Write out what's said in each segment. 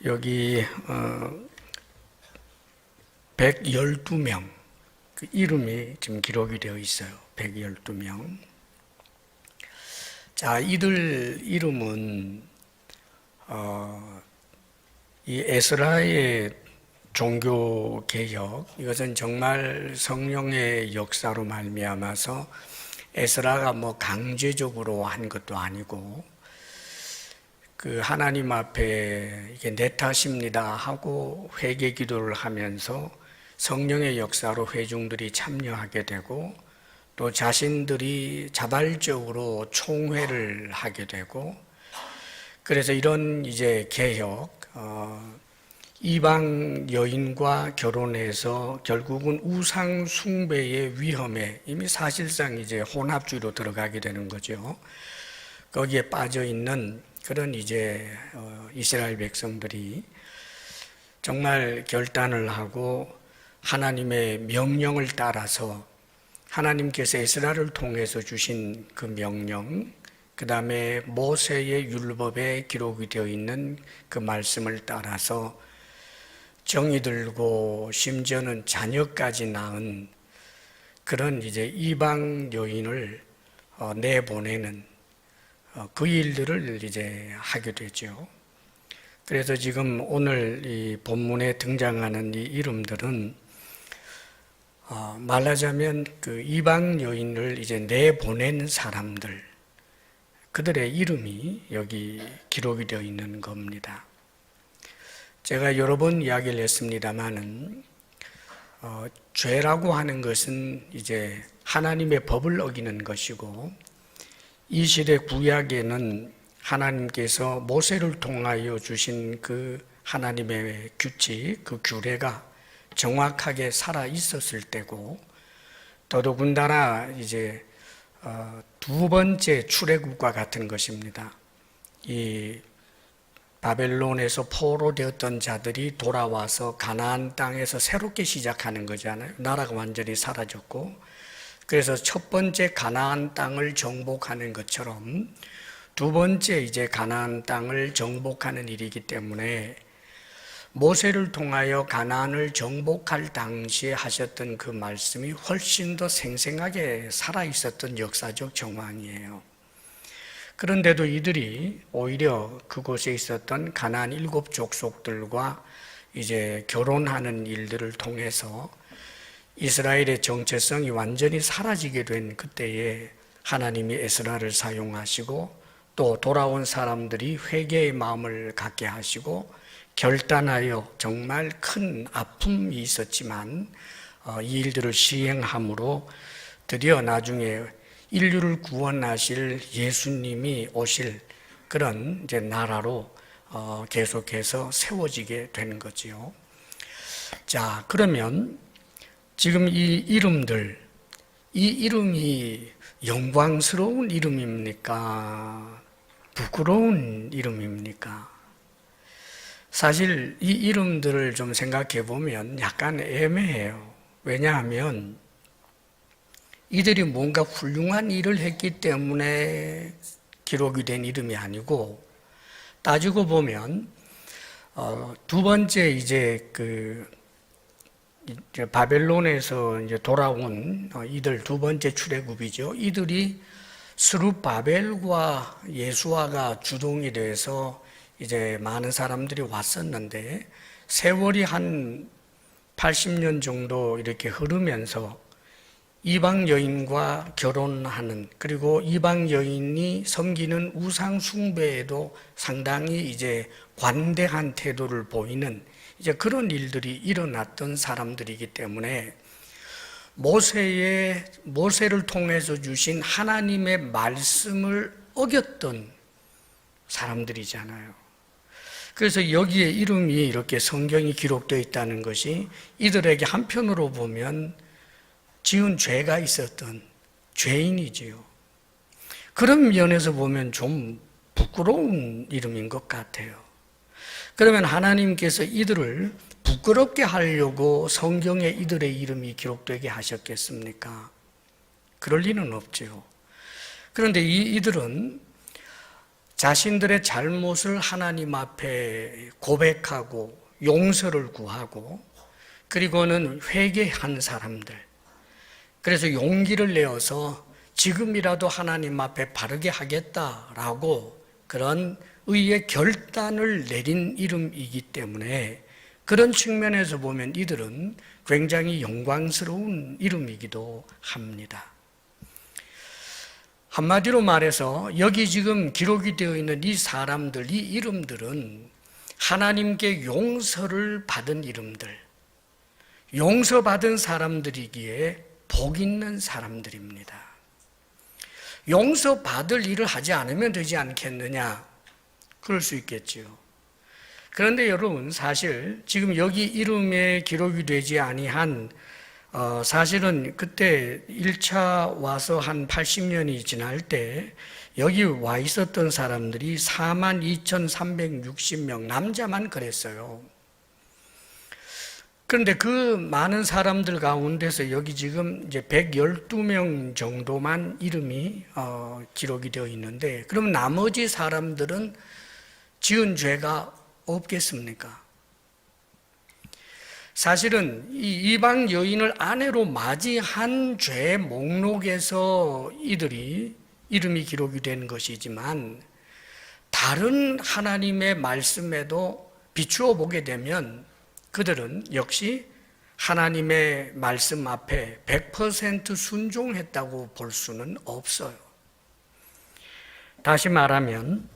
여기 112명 그 이름이 지금 기록이 되어 있어요. 112명. 자, 이들 이름은 이 에스라의 종교 개혁, 이것은 정말 성령의 역사로 말미암아서 에스라가 뭐 강제적으로 한 것도 아니고, 그 하나님 앞에 이게 내 탓입니다 하고 회개 기도를 하면서 성령의 역사로 회중들이 참여하게 되고, 또 자신들이 자발적으로 총회를 하게 되고, 그래서 이런 이제 개혁, 이방 여인과 결혼해서 결국은 우상 숭배의 위험에 이미 사실상 이제 혼합주의로 들어가게 되는 거죠. 거기에 빠져 있는 그런 이제 이스라엘 백성들이 정말 결단을 하고 하나님의 명령을 따라서 하나님께서 에스라를 통해서 주신 그 명령, 그 다음에 모세의 율법에 기록이 되어 있는 그 말씀을 따라서 정이 들고 심지어는 자녀까지 낳은 그런 이제 이방 여인을 내보내는 그 일들을 이제 하게 되죠. 그래서 지금 오늘 이 본문에 등장하는 이 이름들은 말하자면 그 이방 여인을 이제 내보낸 사람들, 그들의 이름이 여기 기록이 되어 있는 겁니다. 제가 여러 번 이야기를 했습니다마는 죄라고 하는 것은 이제 하나님의 법을 어기는 것이고, 이 시대 구약에는 하나님께서 모세를 통하여 주신 그 하나님의 규칙, 그 규례가 정확하게 살아 있었을 때고, 더더군다나 이제 두 번째 출애굽과 같은 것입니다. 이 바벨론에서 포로되었던 자들이 돌아와서 가나안 땅에서 새롭게 시작하는 거잖아요. 나라가 완전히 사라졌고, 그래서 첫 번째 가나안 땅을 정복하는 것처럼 두 번째 이제 가나안 땅을 정복하는 일이기 때문에 모세를 통하여 가나안을 정복할 당시에 하셨던 그 말씀이 훨씬 더 생생하게 살아있었던 역사적 정황이에요. 그런데도 이들이 오히려 그곳에 있었던 가나안 7 족속들과 이제 결혼하는 일들을 통해서 이스라엘의 정체성이 완전히 사라지게 된 그때에 하나님이 에스라를 사용하시고, 또 돌아온 사람들이 회개의 마음을 갖게 하시고 결단하여 정말 큰 아픔이 있었지만 이 일들을 시행함으로 드디어 나중에 인류를 구원하실 예수님이 오실 그런 이제 나라로 계속해서 세워지게 되는 거지요. 자, 그러면 지금 이 이름들, 이 이름이 영광스러운 이름입니까? 부끄러운 이름입니까? 사실 이 이름들을 좀 생각해 보면 약간 애매해요. 왜냐하면 이들이 뭔가 훌륭한 일을 했기 때문에 기록이 된 이름이 아니고, 따지고 보면 두 번째 이제 바벨론에서 이제 돌아온 이들 두 번째 출애굽이죠. 이들이 스룹바벨과 예수아가 주동이 돼서 이제 많은 사람들이 왔었는데, 세월이 한 80년 정도 이렇게 흐르면서 이방 여인과 결혼하는, 그리고 이방 여인이 섬기는 우상 숭배에도 상당히 이제 관대한 태도를 보이는 이제 그런 일들이 일어났던 사람들이기 때문에 모세를 통해서 주신 하나님의 말씀을 어겼던 사람들이잖아요. 그래서 여기에 이름이 이렇게 성경이 기록되어 있다는 것이 이들에게 한편으로 보면 지은 죄가 있었던 죄인이지요. 그런 면에서 보면 좀 부끄러운 이름인 것 같아요. 그러면 하나님께서 이들을 부끄럽게 하려고 성경에 이들의 이름이 기록되게 하셨겠습니까? 그럴 리는 없죠. 그런데 이들은 자신들의 잘못을 하나님 앞에 고백하고 용서를 구하고 그리고는 회개한 사람들, 그래서 용기를 내어서 지금이라도 하나님 앞에 바르게 하겠다라고 그런 의의 결단을 내린 이름이기 때문에 그런 측면에서 보면 이들은 굉장히 영광스러운 이름이기도 합니다. 한마디로 말해서 여기 지금 기록이 되어 있는 이 사람들, 이 이름들은 하나님께 용서를 받은 이름들, 용서받은 사람들이기에 복 있는 사람들입니다. 용서받을 일을 하지 않으면 되지 않겠느냐? 그럴 수 있겠지요. 그런데 여러분, 사실 지금 여기 이름에 기록이 되지 아니한 사실은 그때 1차 와서 한 80년이 지날 때 여기 와 있었던 사람들이 42,360명, 남자만 그랬어요. 그런데 그 많은 사람들 가운데서 여기 지금 이제 112명 정도만 이름이 기록이 되어 있는데, 그럼 나머지 사람들은 지은 죄가 없겠습니까? 사실은 이 이방 여인을 아내로 맞이한 죄 목록에서 이들이 이름이 기록이 된 것이지만 다른 하나님의 말씀에도 비추어 보게 되면 그들은 역시 하나님의 말씀 앞에 100% 순종했다고 볼 수는 없어요. 다시 말하면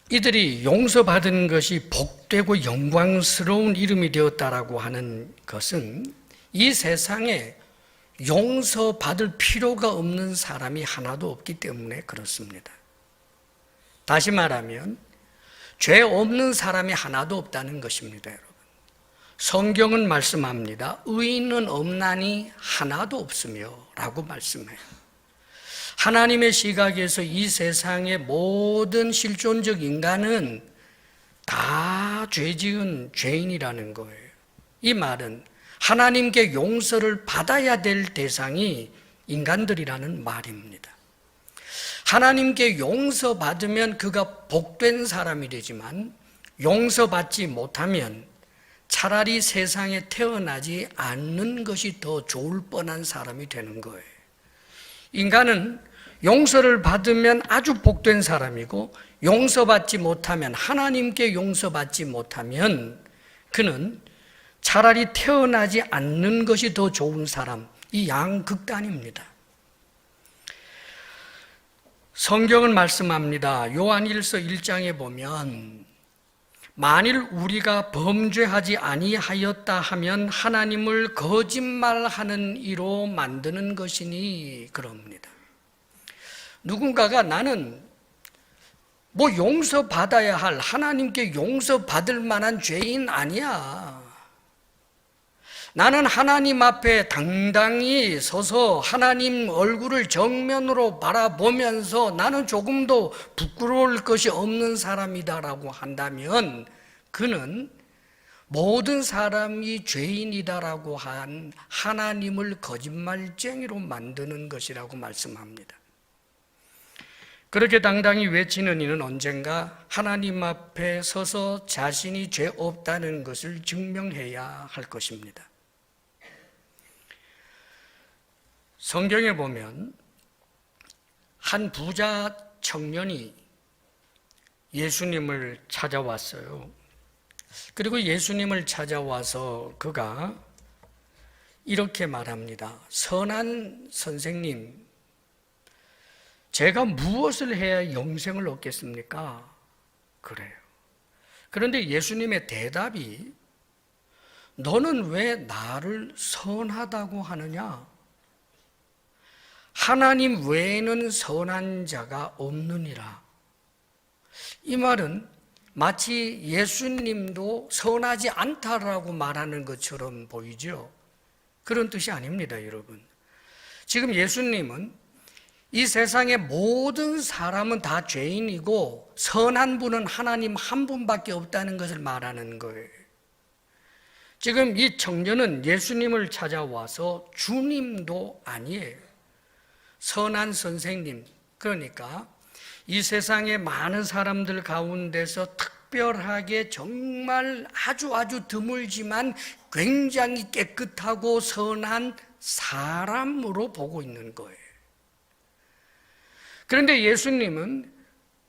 이들이 용서받은 것이 복되고 영광스러운 이름이 되었다라고 하는 것은 이 세상에 용서받을 필요가 없는 사람이 하나도 없기 때문에 그렇습니다. 다시 말하면 죄 없는 사람이 하나도 없다는 것입니다, 여러분. 성경은 말씀합니다. 의인은 없나니 하나도 없으며 라고 말씀해요. 하나님의 시각에서 이 세상의 모든 실존적 인간은 다 죄지은 죄인이라는 거예요. 이 말은 하나님께 용서를 받아야 될 대상이 인간들이라는 말입니다. 하나님께 용서받으면 그가 복된 사람이 되지만 용서받지 못하면 차라리 세상에 태어나지 않는 것이 더 좋을 뻔한 사람이 되는 거예요. 인간은 용서를 받으면 아주 복된 사람이고 용서받지 못하면, 하나님께 용서받지 못하면 그는 차라리 태어나지 않는 것이 더 좋은 사람, 이 양극단입니다. 성경은 말씀합니다. 요한일서 1장에 보면 만일 우리가 범죄하지 아니하였다 하면 하나님을 거짓말하는 이로 만드는 것이니 그럽니다. 누군가가 나는 용서받아야 할, 하나님께 용서받을 만한 죄인 아니야, 나는 하나님 앞에 당당히 서서 하나님 얼굴을 정면으로 바라보면서 나는 조금도 부끄러울 것이 없는 사람이다라고 한다면 그는 모든 사람이 죄인이다라고 한 하나님을 거짓말쟁이로 만드는 것이라고 말씀합니다. 그렇게 당당히 외치는 이는 언젠가 하나님 앞에 서서 자신이 죄 없다는 것을 증명해야 할 것입니다. 성경에 보면 한 부자 청년이 예수님을 찾아왔어요. 그리고 예수님을 찾아와서 그가 이렇게 말합니다. 선한 선생님, 제가 무엇을 해야 영생을 얻겠습니까? 그래요. 그런데 예수님의 대답이 너는 왜 나를 선하다고 하느냐? 하나님 외에는 선한 자가 없느니라. 이 말은 마치 예수님도 선하지 않다라고 말하는 것처럼 보이죠? 그런 뜻이 아닙니다, 여러분. 지금 예수님은 이 세상의 모든 사람은 다 죄인이고 선한 분은 하나님 한 분밖에 없다는 것을 말하는 거예요. 지금 이 청년은 예수님을 찾아와서 주님도 아니에요. 선한 선생님, 그러니까 이 세상의 많은 사람들 가운데서 특별하게 정말 아주 드물지만 굉장히 깨끗하고 선한 사람으로 보고 있는 거예요. 그런데 예수님은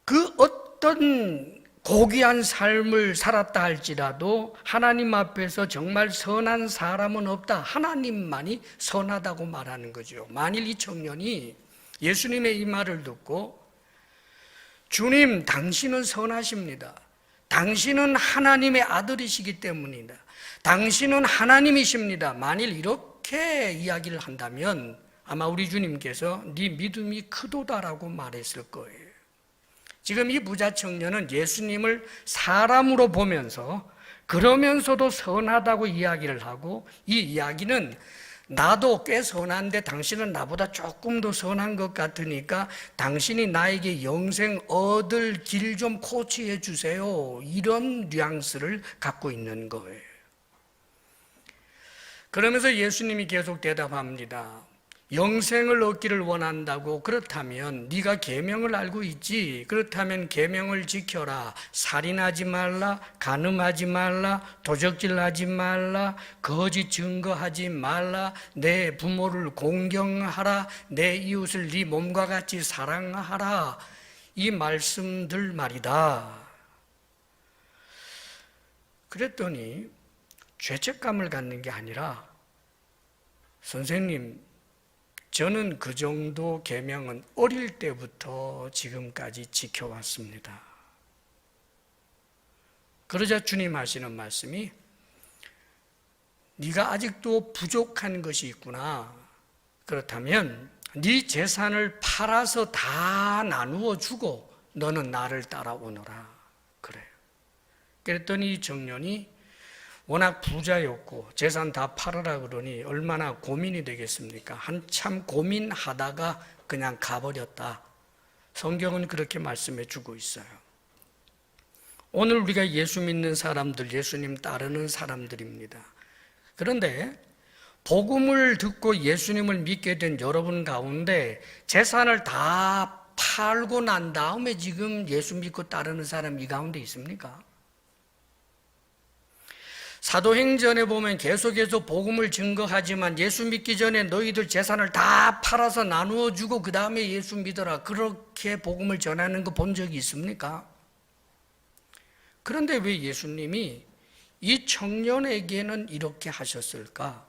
그 어떤 고귀한 삶을 살았다 할지라도 하나님 앞에서 정말 선한 사람은 없다. 하나님만이 선하다고 말하는 거죠. 만일 이 청년이 예수님의 이 말을 듣고 주님, 당신은 선하십니다. 당신은 하나님의 아들이시기 때문이다. 당신은 하나님이십니다. 만일 이렇게 이야기를 한다면 아마 우리 주님께서 네 믿음이 크도다라고 말했을 거예요. 지금 이 부자 청년은 예수님을 사람으로 보면서 그러면서도 선하다고 이야기를 하고, 이 이야기는 나도 꽤 선한데 당신은 나보다 조금 더 선한 것 같으니까 당신이 나에게 영생 얻을 길 좀 코치해 주세요, 이런 뉘앙스를 갖고 있는 거예요. 그러면서 예수님이 계속 대답합니다. 영생을 얻기를 원한다고? 그렇다면 네가 계명을 알고 있지? 그렇다면 계명을 지켜라. 살인하지 말라, 간음하지 말라, 도적질하지 말라, 거짓 증거하지 말라, 내 부모를 공경하라, 내 이웃을 네 몸과 같이 사랑하라. 이 말씀들 말이다. 그랬더니 죄책감을 갖는 게 아니라, 선생님, 저는 그 정도 계명은 어릴 때부터 지금까지 지켜왔습니다. 그러자 주님 하시는 말씀이, 네가 아직도 부족한 것이 있구나. 그렇다면 네 재산을 팔아서 다 나누어 주고 너는 나를 따라오너라. 그래요. 그랬더니 이 청년이 워낙 부자였고 재산 다 팔아라 그러니 얼마나 고민이 되겠습니까? 한참 고민하다가 그냥 가버렸다. 성경은 그렇게 말씀해 주고 있어요. 오늘 우리가 예수 믿는 사람들, 예수님 따르는 사람들입니다. 그런데 복음을 듣고 예수님을 믿게 된 여러분 가운데 재산을 다 팔고 난 다음에 지금 예수 믿고 따르는 사람 이 가운데 있습니까? 사도행전에 보면 계속해서 복음을 증거하지만 예수 믿기 전에 너희들 재산을 다 팔아서 나누어 주고 그 다음에 예수 믿어라, 그렇게 복음을 전하는 거 본 적이 있습니까? 그런데 왜 예수님이 이 청년에게는 이렇게 하셨을까?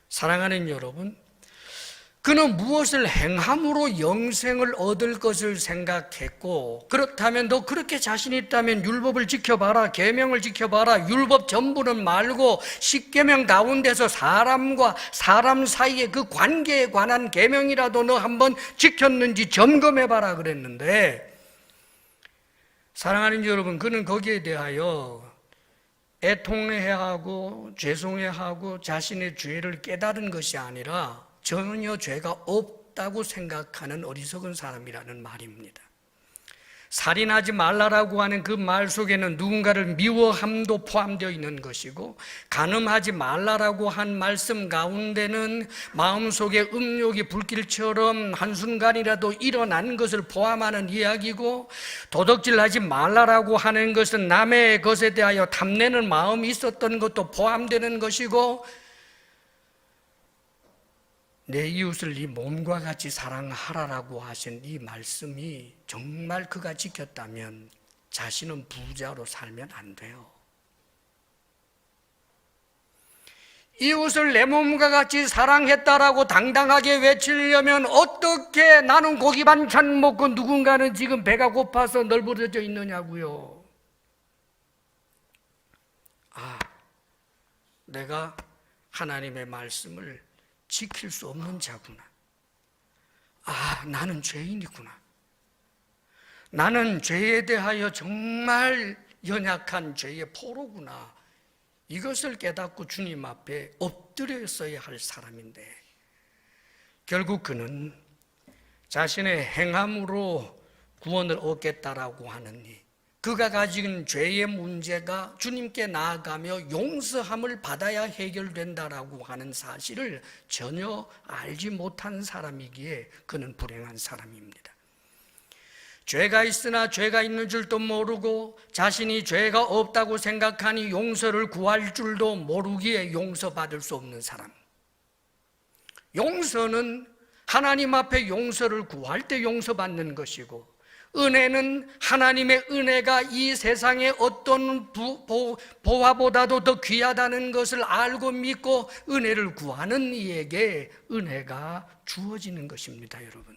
사랑하는 여러분, 그는 무엇을 행함으로 영생을 얻을 것을 생각했고, 그렇다면 너 그렇게 자신 있다면 율법을 지켜봐라, 계명을 지켜봐라. 율법 전부는 말고 10계명 가운데서 사람과 사람 사이의 그 관계에 관한 계명이라도 너 한번 지켰는지 점검해봐라 그랬는데, 사랑하는 여러분, 그는 거기에 대하여 애통해하고 죄송해하고 자신의 죄를 깨달은 것이 아니라 전혀 죄가 없다고 생각하는 어리석은 사람이라는 말입니다. 살인하지 말라라고 하는 그 말 속에는 누군가를 미워함도 포함되어 있는 것이고, 간음하지 말라라고 한 말씀 가운데는 마음속에 음욕이 불길처럼 한순간이라도 일어난 것을 포함하는 이야기고, 도둑질하지 말라라고 하는 것은 남의 것에 대하여 탐내는 마음이 있었던 것도 포함되는 것이고, 내 이웃을 네 몸과 같이 사랑하라라고 하신 이 말씀이 정말 그가 지켰다면 자신은 부자로 살면 안 돼요. 이웃을 내 몸과 같이 사랑했다라고 당당하게 외치려면 어떻게 나는 고기 반찬 먹고 누군가는 지금 배가 고파서 널브러져 있느냐고요. 내가 하나님의 말씀을 지킬 수 없는 자구나. 나는 죄인이구나. 나는 죄에 대하여 정말 연약한 죄의 포로구나. 이것을 깨닫고 주님 앞에 엎드려서야 할 사람인데, 결국 그는 자신의 행함으로 구원을 얻겠다라고 하느니 그가 가진 죄의 문제가 주님께 나아가며 용서함을 받아야 해결된다라고 하는 사실을 전혀 알지 못한 사람이기에 그는 불행한 사람입니다. 죄가 있으나 죄가 있는 줄도 모르고 자신이 죄가 없다고 생각하니 용서를 구할 줄도 모르기에 용서받을 수 없는 사람. 용서는 하나님 앞에 용서를 구할 때 용서받는 것이고, 은혜는 하나님의 은혜가 이 세상의 어떤 보화보다도 더 귀하다는 것을 알고 믿고 은혜를 구하는 이에게 은혜가 주어지는 것입니다, 여러분.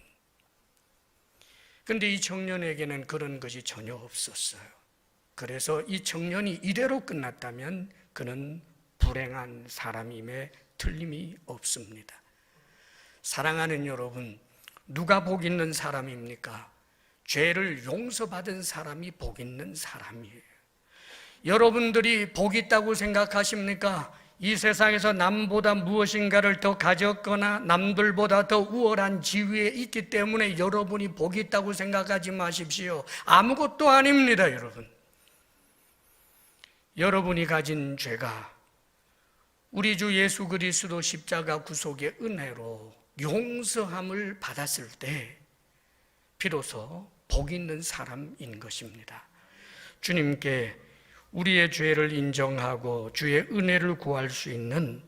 그런데 이 청년에게는 그런 것이 전혀 없었어요. 그래서 이 청년이 이대로 끝났다면 그는 불행한 사람임에 틀림이 없습니다. 사랑하는 여러분, 누가 복 있는 사람입니까? 죄를 용서받은 사람이 복 있는 사람이에요. 여러분들이 복 있다고 생각하십니까? 이 세상에서 남보다 무엇인가를 더 가졌거나 남들보다 더 우월한 지위에 있기 때문에 여러분이 복이 있다고 생각하지 마십시오. 아무것도 아닙니다, 여러분. 여러분이 가진 죄가 우리 주 예수 그리스도 십자가 구속의 은혜로 용서함을 받았을 때 비로소 복 있는 사람인 것입니다. 주님께 우리의 죄를 인정하고 주의 은혜를 구할 수 있는,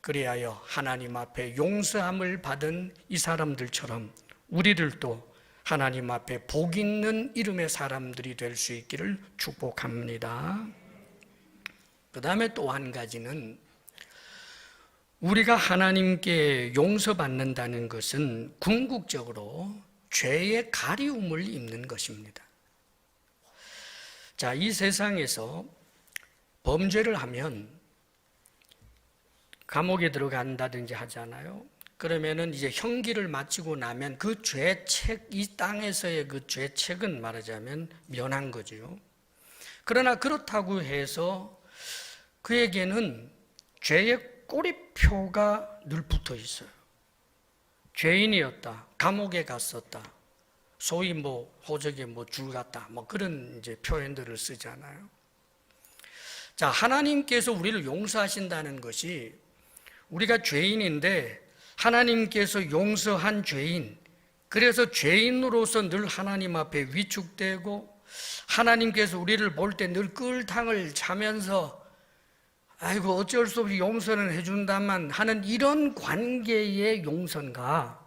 그리하여 하나님 앞에 용서함을 받은 이 사람들처럼 우리들도 하나님 앞에 복 있는 이름의 사람들이 될 수 있기를 축복합니다. 그 다음에 또 한 가지는, 우리가 하나님께 용서받는다는 것은 궁극적으로 죄의 가리움을 입는 것입니다. 자, 이 세상에서 범죄를 하면 감옥에 들어간다든지 하잖아요. 그러면은 이제 형기를 마치고 나면 그 죄책, 이 땅에서의 그 죄책은 말하자면 면한 거죠. 그러나 그렇다고 해서 그에게는 죄의 꼬리표가 늘 붙어 있어요. 죄인이었다, 감옥에 갔었다, 소위 호적에 줄 갔다, 그런 이제 표현들을 쓰잖아요. 자, 하나님께서 우리를 용서하신다는 것이, 우리가 죄인인데 하나님께서 용서한 죄인, 그래서 죄인으로서 늘 하나님 앞에 위축되고 하나님께서 우리를 볼 때 늘 끌탕을 차면서 아이고 어쩔 수 없이 용서는 해준다만 하는 이런 관계의 용서가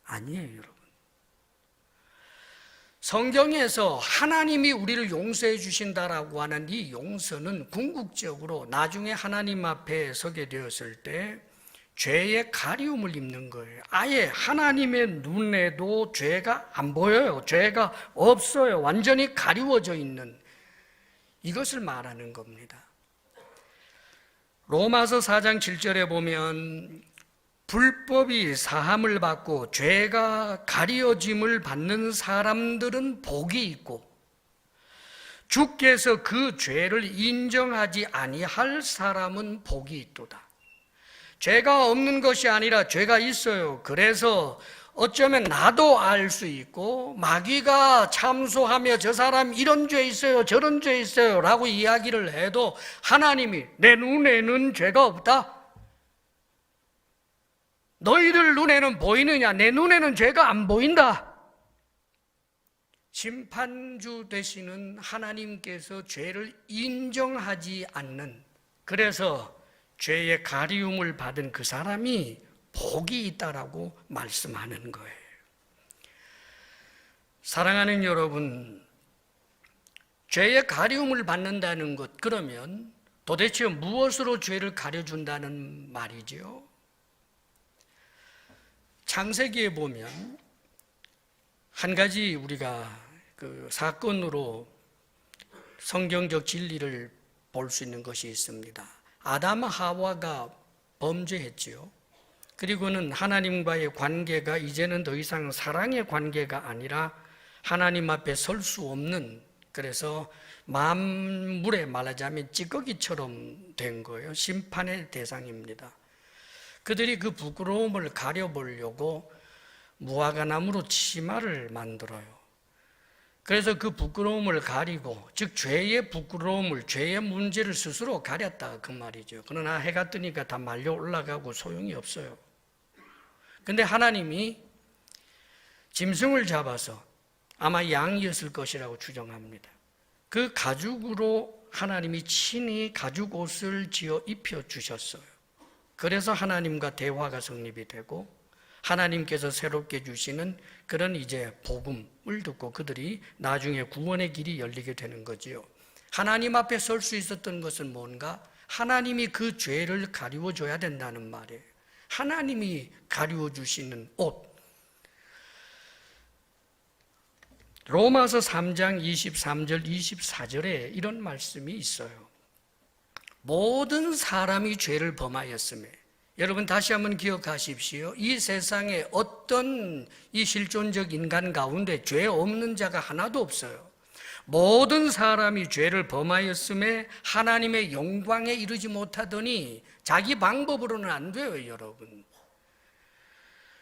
아니에요, 여러분. 성경에서 하나님이 우리를 용서해 주신다라고 하는 이 용서는 궁극적으로 나중에 하나님 앞에 서게 되었을 때 죄의 가리움을 입는 거예요. 아예 하나님의 눈에도 죄가 안 보여요. 죄가 없어요. 완전히 가리워져 있는, 이것을 말하는 겁니다. 로마서 4장 7절에 보면 불법이 사함을 받고 죄가 가리워짐을 받는 사람들은 복이 있고 주께서 그 죄를 인정하지 아니할 사람은 복이 있도다. 죄가 없는 것이 아니라 죄가 있어요. 그래서 어쩌면 나도 알 수 있고 마귀가 참소하며 저 사람 이런 죄 있어요, 저런 죄 있어요 라고 이야기를 해도 하나님이 내 눈에는 죄가 없다, 너희들 눈에는 보이느냐, 내 눈에는 죄가 안 보인다. 심판주 되시는 하나님께서 죄를 인정하지 않는, 그래서 죄의 가리움을 받은 그 사람이 복이 있다라고 말씀하는 거예요. 사랑하는 여러분, 죄의 가리움을 받는다는 것, 그러면 도대체 무엇으로 죄를 가려준다는 말이지요? 창세기에 보면 한 가지 우리가 그 사건으로 성경적 진리를 볼 수 있는 것이 있습니다. 아담 하와가 범죄했지요. 그리고는 하나님과의 관계가 이제는 더 이상 사랑의 관계가 아니라 하나님 앞에 설 수 없는, 그래서 만물에 말하자면 찌꺼기처럼 된 거예요. 심판의 대상입니다. 그들이 그 부끄러움을 가려보려고 무화과나무로 치마를 만들어요. 그래서 그 부끄러움을 가리고, 즉 죄의 부끄러움을, 죄의 문제를 스스로 가렸다 그 말이죠. 그러나 해가 뜨니까 다 말려 올라가고 소용이 없어요. 근데 하나님이 짐승을 잡아서 아마 양이었을 것이라고 추정합니다. 그 가죽으로 하나님이 친히 가죽 옷을 지어 입혀 주셨어요. 그래서 하나님과 대화가 성립이 되고 하나님께서 새롭게 주시는 그런 이제 복음을 듣고 그들이 나중에 구원의 길이 열리게 되는 거지요. 하나님 앞에 설 수 있었던 것은 뭔가? 하나님이 그 죄를 가리워 줘야 된다는 말이에요. 하나님이 가리워 주시는 옷. 로마서 3장 23절 24절에 이런 말씀이 있어요. 모든 사람이 죄를 범하였음에, 여러분 다시 한번 기억하십시오. 이 세상에 어떤 이 실존적 인간 가운데 죄 없는 자가 하나도 없어요. 모든 사람이 죄를 범하였음에 하나님의 영광에 이르지 못하더니 자기 방법으로는 안 돼요, 여러분.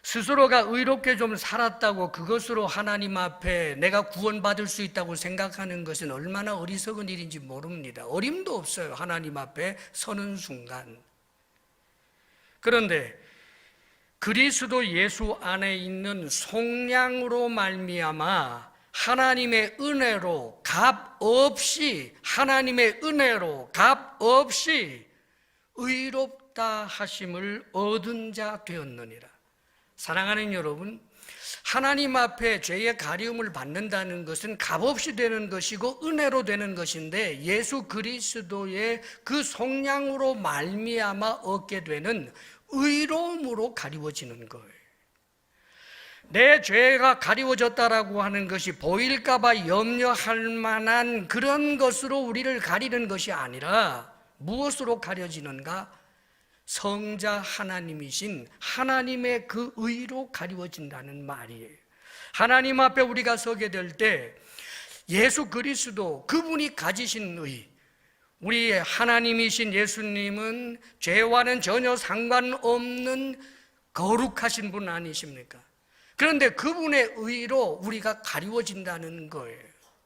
스스로가 의롭게 좀 살았다고 그것으로 하나님 앞에 내가 구원받을 수 있다고 생각하는 것은 얼마나 어리석은 일인지 모릅니다. 어림도 없어요, 하나님 앞에 서는 순간. 그런데 그리스도 예수 안에 있는 속량으로 말미암아 하나님의 은혜로 값없이, 하나님의 은혜로 값없이 의롭다 하심을 얻은 자 되었느니라. 사랑하는 여러분, 하나님 앞에 죄의 가리움을 받는다는 것은 값없이 되는 것이고 은혜로 되는 것인데, 예수 그리스도의 그 속량으로 말미암아 얻게 되는 의로움으로 가리워지는 거예요. 내 죄가 가리워졌다라고 하는 것이 보일까 봐 염려할 만한 그런 것으로 우리를 가리는 것이 아니라 무엇으로 가려지는가? 성자 하나님이신 하나님의 그 의로 가리워진다는 말이에요. 하나님 앞에 우리가 서게 될 때 예수 그리스도, 그분이 가지신 의, 우리 하나님이신 예수님은 죄와는 전혀 상관없는 거룩하신 분 아니십니까? 그런데 그분의 의로 우리가 가리워진다는 거예요.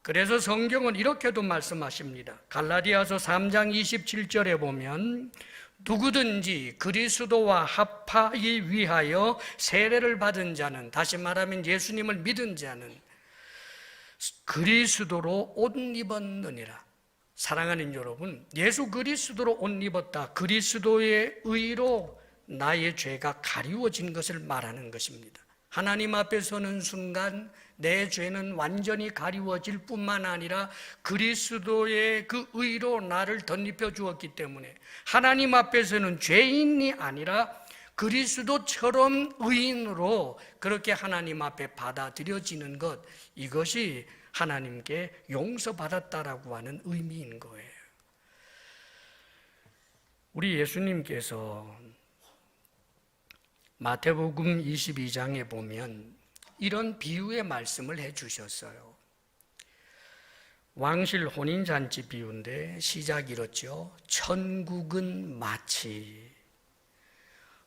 그래서 성경은 이렇게도 말씀하십니다. 갈라디아서 3장 27절에 보면 누구든지 그리스도와 합하기 위하여 세례를 받은 자는, 다시 말하면 예수님을 믿은 자는 그리스도로 옷 입었느니라. 사랑하는 여러분, 예수 그리스도로 옷 입었다. 그리스도의 의로 나의 죄가 가리워진 것을 말하는 것입니다. 하나님 앞에 서는 순간 내 죄는 완전히 가리워질 뿐만 아니라 그리스도의 그 의로 나를 덧입혀 주었기 때문에 하나님 앞에서는 죄인이 아니라 그리스도처럼 의인으로 그렇게 하나님 앞에 받아들여지는 것, 이것이 하나님께 용서받았다라고 하는 의미인 거예요. 우리 예수님께서 마태복음 22장에 보면 이런 비유의 말씀을 해주셨어요. 왕실 혼인잔치 비유인데 시작이 이렇죠. 천국은 마치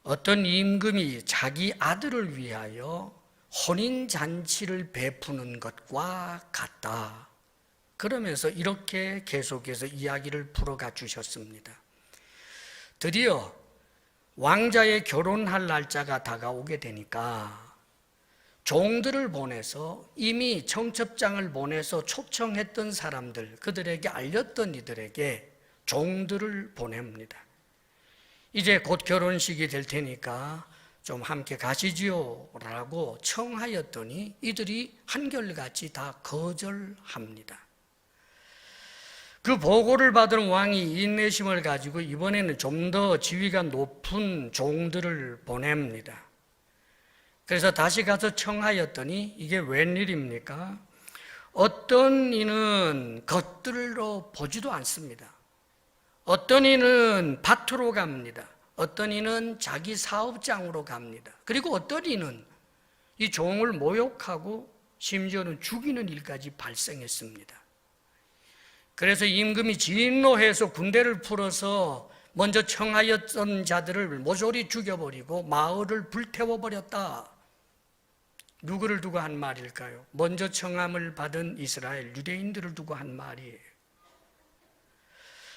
어떤 임금이 자기 아들을 위하여 혼인잔치를 베푸는 것과 같다. 그러면서 이렇게 계속해서 이야기를 풀어가 주셨습니다. 드디어 왕자의 결혼할 날짜가 다가오게 되니까 종들을 보내서, 이미 청첩장을 보내서 초청했던 사람들, 그들에게 알렸던 이들에게 종들을 보냅니다. 이제 곧 결혼식이 될 테니까 좀 함께 가시지요 라고 청하였더니 이들이 한결같이 다 거절합니다. 그 보고를 받은 왕이 인내심을 가지고 이번에는 좀 더 지위가 높은 종들을 보냅니다. 그래서 다시 가서 청하였더니 이게 웬일입니까? 어떤 이는 겉들로 보지도 않습니다. 어떤 이는 밭으로 갑니다. 어떤 이는 자기 사업장으로 갑니다. 그리고 어떤 이는 이 종을 모욕하고 심지어는 죽이는 일까지 발생했습니다. 그래서 임금이 진노해서 군대를 풀어서 먼저 청하였던 자들을 모조리 죽여버리고 마을을 불태워버렸다. 누구를 두고 한 말일까요? 먼저 청함을 받은 이스라엘 유대인들을 두고 한 말이에요.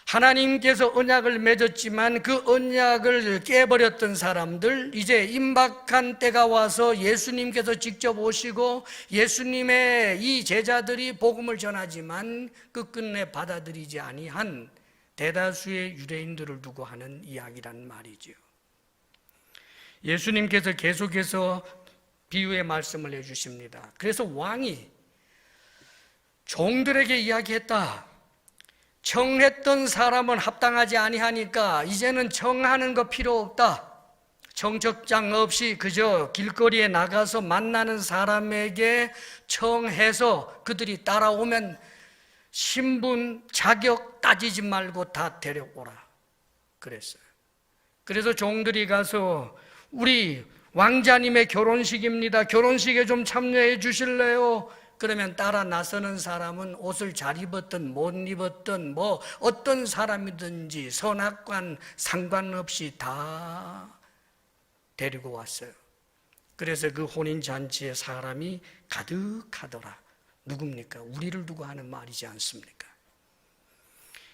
하나님께서 언약을 맺었지만 그 언약을 깨버렸던 사람들, 이제 임박한 때가 와서 예수님께서 직접 오시고 예수님의 이 제자들이 복음을 전하지만 끝끝내 받아들이지 아니한 대다수의 유대인들을 두고 하는 이야기란 말이죠. 예수님께서 계속해서 비유의 말씀을 해주십니다. 그래서 왕이 종들에게 이야기했다. 청했던 사람은 합당하지 아니하니까 이제는 청하는 거 필요 없다. 청첩장 없이 그저 길거리에 나가서 만나는 사람에게 청해서 그들이 따라오면 신분, 자격 따지지 말고 다 데려오라 그랬어요. 그래서 종들이 가서 우리 왕자님의 결혼식입니다. 결혼식에 좀 참여해 주실래요? 그러면 따라 나서는 사람은 옷을 잘 입었든 못 입었든 뭐 어떤 사람이든지 선악관 상관없이 다 데리고 왔어요. 그래서 그 혼인잔치에 사람이 가득하더라. 누굽니까? 우리를 두고 하는 말이지 않습니까?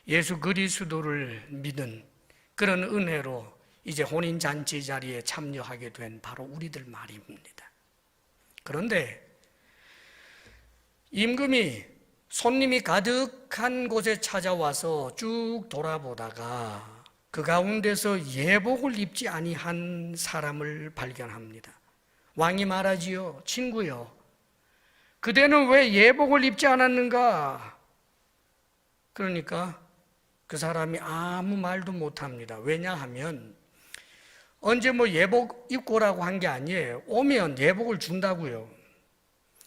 예수 그리스도를 믿은 그런 은혜로 이제 혼인잔치 자리에 참여하게 된 바로 우리들 말입니다. 그런데 임금이 손님이 가득한 곳에 찾아와서 쭉 돌아보다가 그 가운데서 예복을 입지 아니한 사람을 발견합니다. 왕이 말하지요. 친구요, 그대는 왜 예복을 입지 않았는가? 그러니까 그 사람이 아무 말도 못합니다. 왜냐하면 언제 뭐 예복 입고 오라고 한 게 아니에요. 오면 예복을 준다고요.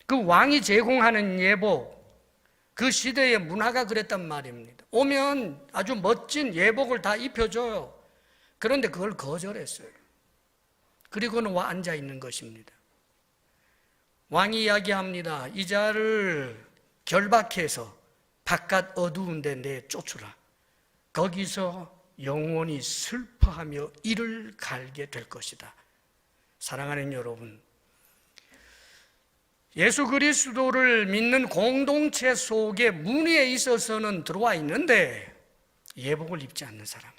그 왕이 제공하는 예복, 그 시대의 문화가 그랬단 말입니다. 오면 아주 멋진 예복을 다 입혀줘요. 그런데 그걸 거절했어요. 그리고는 와 앉아 있는 것입니다. 왕이 이야기합니다. 이 자를 결박해서 바깥 어두운 데 내쫓으라. 거기서 영원히 슬퍼하며 이를 갈게 될 것이다. 사랑하는 여러분, 예수 그리스도를 믿는 공동체 속에 문의에 있어서는 들어와 있는데 예복을 입지 않는 사람,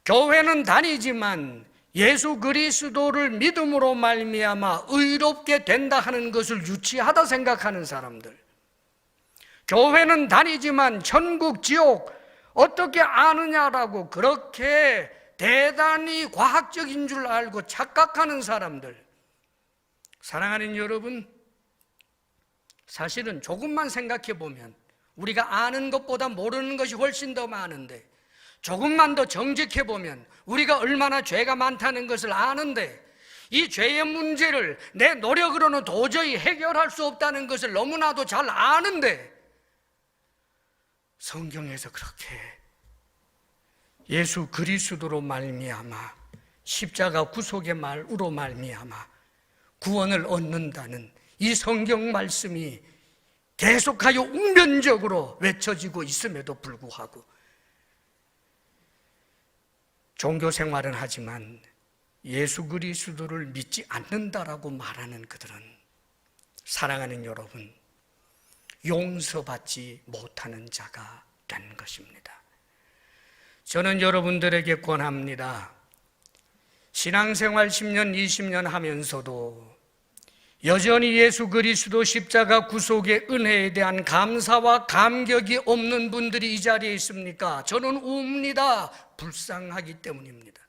교회는 다니지만 예수 그리스도를 믿음으로 말미암아 의롭게 된다 하는 것을 유치하다 생각하는 사람들, 교회는 다니지만 천국 지옥 어떻게 아느냐라고 그렇게 대단히 과학적인 줄 알고 착각하는 사람들, 사랑하는 여러분, 사실은 조금만 생각해 보면 우리가 아는 것보다 모르는 것이 훨씬 더 많은데, 조금만 더 정직해 보면 우리가 얼마나 죄가 많다는 것을 아는데, 이 죄의 문제를 내 노력으로는 도저히 해결할 수 없다는 것을 너무나도 잘 아는데, 성경에서 그렇게 예수 그리스도로 말미암아 십자가 구속의 말으로 말미암아 구원을 얻는다는 이 성경 말씀이 계속하여 웅변적으로 외쳐지고 있음에도 불구하고 종교 생활은 하지만 예수 그리스도를 믿지 않는다라고 말하는 그들은, 사랑하는 여러분, 용서받지 못하는 자가 된 것입니다. 저는 여러분들에게 권합니다. 신앙생활 10년, 20년 하면서도 여전히 예수 그리스도 십자가 구속의 은혜에 대한 감사와 감격이 없는 분들이 이 자리에 있습니까? 저는 웁니다. 불쌍하기 때문입니다.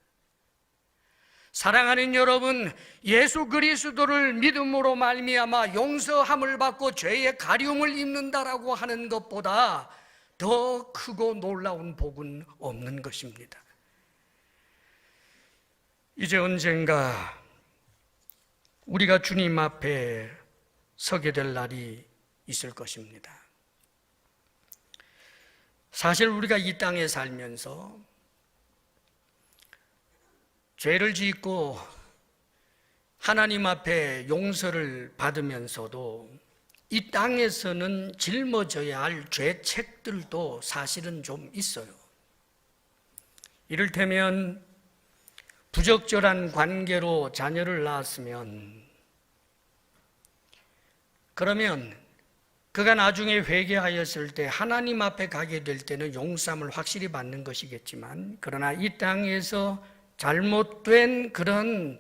사랑하는 여러분, 예수 그리스도를 믿음으로 말미암아 용서함을 받고 죄의 가리움을 입는다라고 하는 것보다 더 크고 놀라운 복은 없는 것입니다. 이제 언젠가 우리가 주님 앞에 서게 될 날이 있을 것입니다. 사실 우리가 이 땅에 살면서 죄를 짓고 하나님 앞에 용서를 받으면서도 이 땅에서는 짊어져야 할 죄책들도 사실은 좀 있어요. 이를테면 부적절한 관계로 자녀를 낳았으면, 그러면 그가 나중에 회개하였을 때 하나님 앞에 가게 될 때는 용서함을 확실히 받는 것이겠지만, 그러나 이 땅에서 잘못된 그런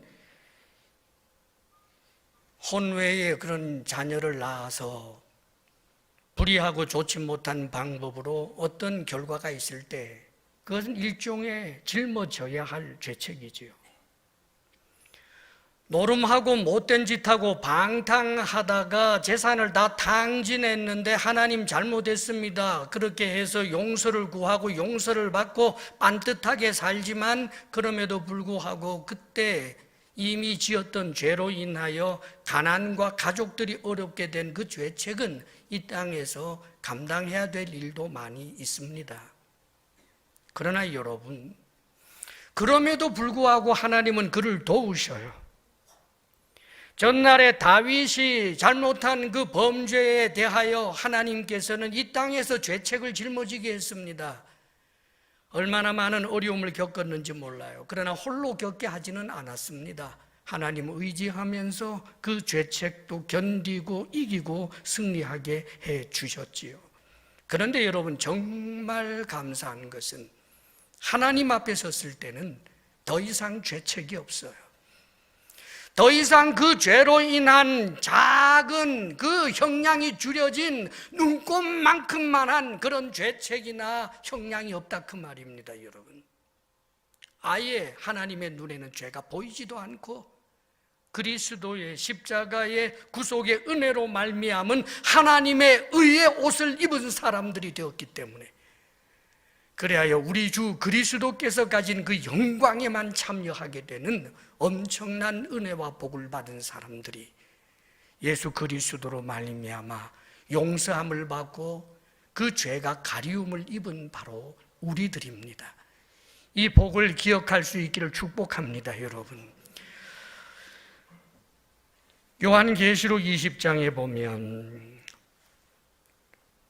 혼외의 그런 자녀를 낳아서 불의하고 좋지 못한 방법으로 어떤 결과가 있을 때 그것은 일종의 짊어져야 할 죄책이지요. 노름하고 못된 짓하고 방탕하다가 재산을 다 탕진했는데 하나님 잘못했습니다, 그렇게 해서 용서를 구하고 용서를 받고 빤듯하게 살지만, 그럼에도 불구하고 그때 이미 지었던 죄로 인하여 가난과 가족들이 어렵게 된 그 죄책은 이 땅에서 감당해야 될 일도 많이 있습니다. 그러나 여러분, 그럼에도 불구하고 하나님은 그를 도우셔요. 전날에 다윗이 잘못한 그 범죄에 대하여 하나님께서는 이 땅에서 죄책을 짊어지게 했습니다. 얼마나 많은 어려움을 겪었는지 몰라요. 그러나 홀로 겪게 하지는 않았습니다. 하나님 의지하면서 그 죄책도 견디고 이기고 승리하게 해 주셨지요. 그런데 여러분, 정말 감사한 것은 하나님 앞에 섰을 때는 더 이상 죄책이 없어요. 더 이상 그 죄로 인한 작은 그 형량이 줄여진 눈곱만큼만한 그런 죄책이나 형량이 없다, 그 말입니다. 여러분, 아예 하나님의 눈에는 죄가 보이지도 않고 그리스도의 십자가의 구속의 은혜로 말미암은 하나님의 의의 옷을 입은 사람들이 되었기 때문에, 그래야 우리 주 그리스도께서 가진 그 영광에만 참여하게 되는 엄청난 은혜와 복을 받은 사람들이 예수 그리스도로 말미암아 용서함을 받고 그 죄가 가리움을 입은 바로 우리들입니다. 이 복을 기억할 수 있기를 축복합니다. 여러분, 요한계시록 20장에 보면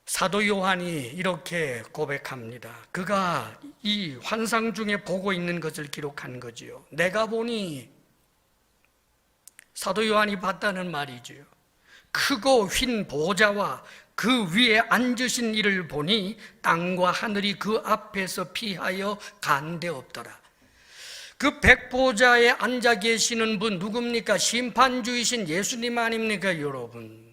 사도 요한이 이렇게 고백합니다. 그가 이 환상 중에 보고 있는 것을 기록한 거지요. 내가 보니, 사도 요한이 봤다는 말이지요. 크고 휜 보좌와 그 위에 앉으신 이를 보니 땅과 하늘이 그 앞에서 피하여 간데없더라. 그 백보좌에 앉아 계시는 분 누굽니까? 심판주이신 예수님 아닙니까, 여러분?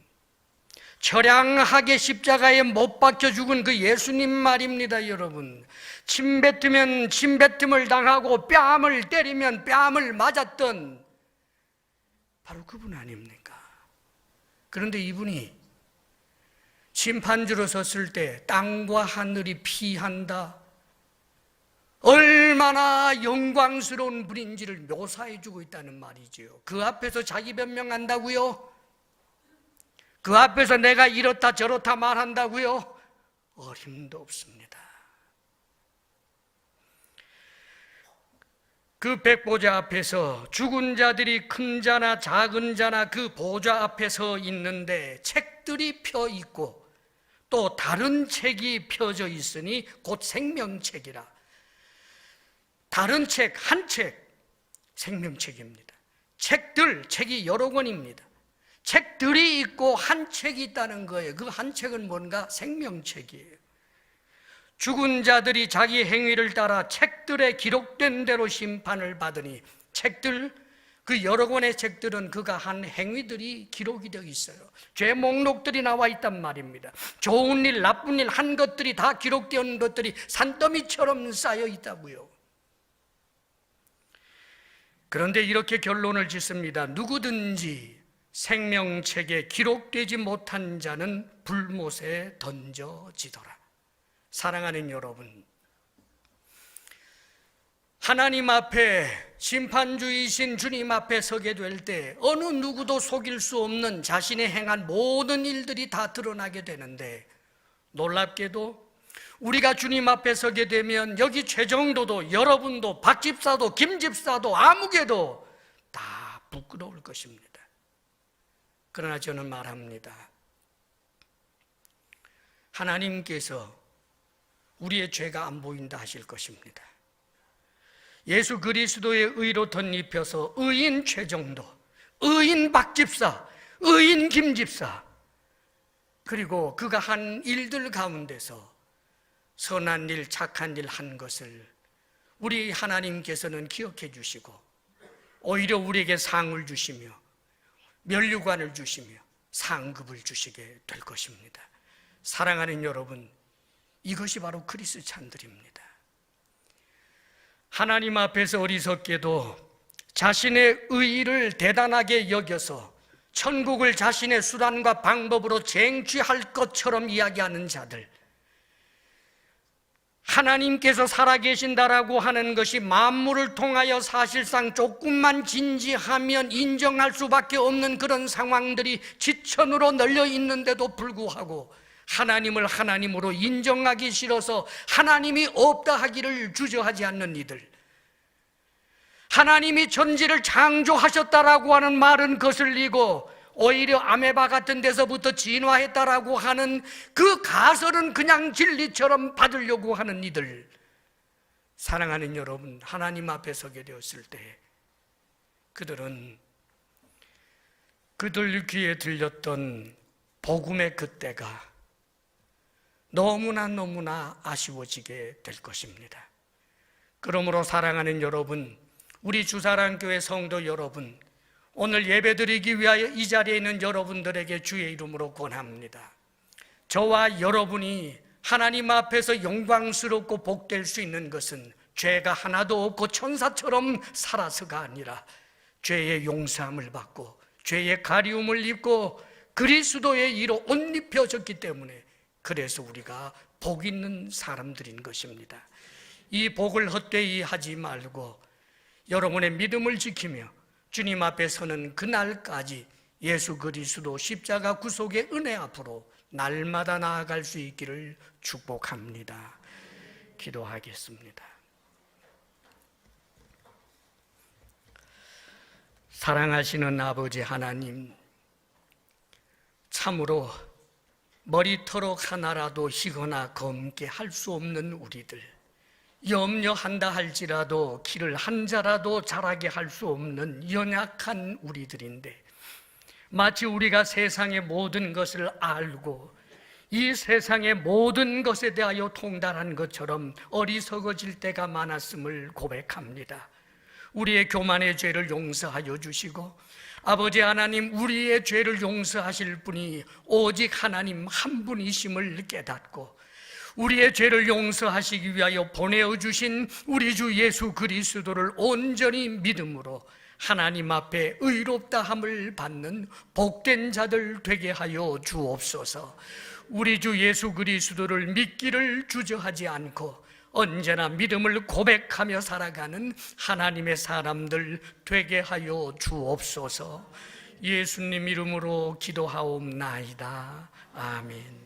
처량하게 십자가에 못 박혀 죽은 그 예수님 말입니다. 여러분, 침 뱉으면 침 뱉음을 당하고 뺨을 때리면 뺨을 맞았던 바로 그분 아닙니까? 그런데 이분이 심판주로 섰을 때 땅과 하늘이 피한다, 얼마나 영광스러운 분인지를 묘사해 주고 있다는 말이지요. 그 앞에서 자기 변명한다고요? 그 앞에서 내가 이렇다 저렇다 말한다고요? 어림도 없습니다. 그 백보좌 앞에서 죽은 자들이 큰 자나 작은 자나 그 보좌 앞에 서 있는데 책들이 펴 있고 또 다른 책이 펴져 있으니 곧 생명책이라. 다른 책, 한 책, 생명책입니다. 책이 여러 권입니다. 책들이 있고 한 책이 있다는 거예요. 그 한 책은 뭔가? 생명책이에요. 죽은 자들이 자기 행위를 따라 책들에 기록된 대로 심판을 받으니, 책들, 그 여러 권의 책들은 그가 한 행위들이 기록이 되어 있어요. 죄 목록들이 나와 있단 말입니다. 좋은 일, 나쁜 일 한 것들이 다 기록되어 것들이 산더미처럼 쌓여 있다고요. 그런데 이렇게 결론을 짓습니다. 누구든지 생명책에 기록되지 못한 자는 불못에 던져지더라. 사랑하는 여러분, 하나님 앞에, 심판주이신 주님 앞에 서게 될 때 어느 누구도 속일 수 없는 자신이 행한 모든 일들이 다 드러나게 되는데, 놀랍게도 우리가 주님 앞에 서게 되면 여기 최정도도, 여러분도, 박 집사도, 김 집사도, 아무개도 다 부끄러울 것입니다. 그러나 저는 말합니다. 하나님께서 우리의 죄가 안 보인다 하실 것입니다. 예수 그리스도의 의로 덧입혀서 의인 최정도, 의인 박 집사, 의인 김 집사, 그리고 그가 한 일들 가운데서 선한 일, 착한 일 한 것을 우리 하나님께서는 기억해 주시고 오히려 우리에게 상을 주시며 면류관을 주시며 상급을 주시게 될 것입니다. 사랑하는 여러분, 이것이 바로 그리스찬들입니다. 하나님 앞에서 어리석게도 자신의 의의를 대단하게 여겨서 천국을 자신의 수단과 방법으로 쟁취할 것처럼 이야기하는 자들, 하나님께서 살아계신다라고 하는 것이 만물을 통하여 사실상 조금만 진지하면 인정할 수밖에 없는 그런 상황들이 지천으로 널려 있는데도 불구하고 하나님을 하나님으로 인정하기 싫어서 하나님이 없다 하기를 주저하지 않는 이들, 하나님이 천지를 창조하셨다라고 하는 말은 거슬리고 오히려 아메바 같은 데서부터 진화했다라고 하는 그 가설은 그냥 진리처럼 받으려고 하는 이들, 사랑하는 여러분, 하나님 앞에 서게 되었을 때 그들은 그들 귀에 들렸던 복음의 그때가 너무나 아쉬워지게 될 것입니다. 그러므로 사랑하는 여러분, 우리 주사랑교회 성도 여러분, 오늘 예배드리기 위하여 이 자리에 있는 여러분들에게 주의 이름으로 권합니다. 저와 여러분이 하나님 앞에서 영광스럽고 복될 수 있는 것은 죄가 하나도 없고 천사처럼 살아서가 아니라 죄의 용서함을 받고 죄의 가리움을 입고 그리스도의 이로 옷 입혀졌기 때문에 그래서 우리가 복 있는 사람들인 것입니다. 이 복을 헛되이 하지 말고 여러분의 믿음을 지키며 주님 앞에 서는 그날까지 예수 그리스도 십자가 구속의 은혜 앞으로 날마다 나아갈 수 있기를 축복합니다. 기도하겠습니다. 사랑하시는 아버지 하나님, 참으로 머리털옥 하나라도 희거나 검게 할 수 없는 우리들, 염려한다 할지라도 키를 한 자라도 자라게 할 수 없는 연약한 우리들인데, 마치 우리가 세상의 모든 것을 알고 이 세상의 모든 것에 대하여 통달한 것처럼 어리석어질 때가 많았음을 고백합니다. 우리의 교만의 죄를 용서하여 주시고 아버지 하나님, 우리의 죄를 용서하실 분이 오직 하나님 한 분이심을 깨닫고 우리의 죄를 용서하시기 위하여 보내어주신 우리 주 예수 그리스도를 온전히 믿음으로 하나님 앞에 의롭다함을 받는 복된 자들 되게 하여 주옵소서. 우리 주 예수 그리스도를 믿기를 주저하지 않고 언제나 믿음을 고백하며 살아가는 하나님의 사람들 되게 하여 주옵소서. 예수님 이름으로 기도하옵나이다. 아멘.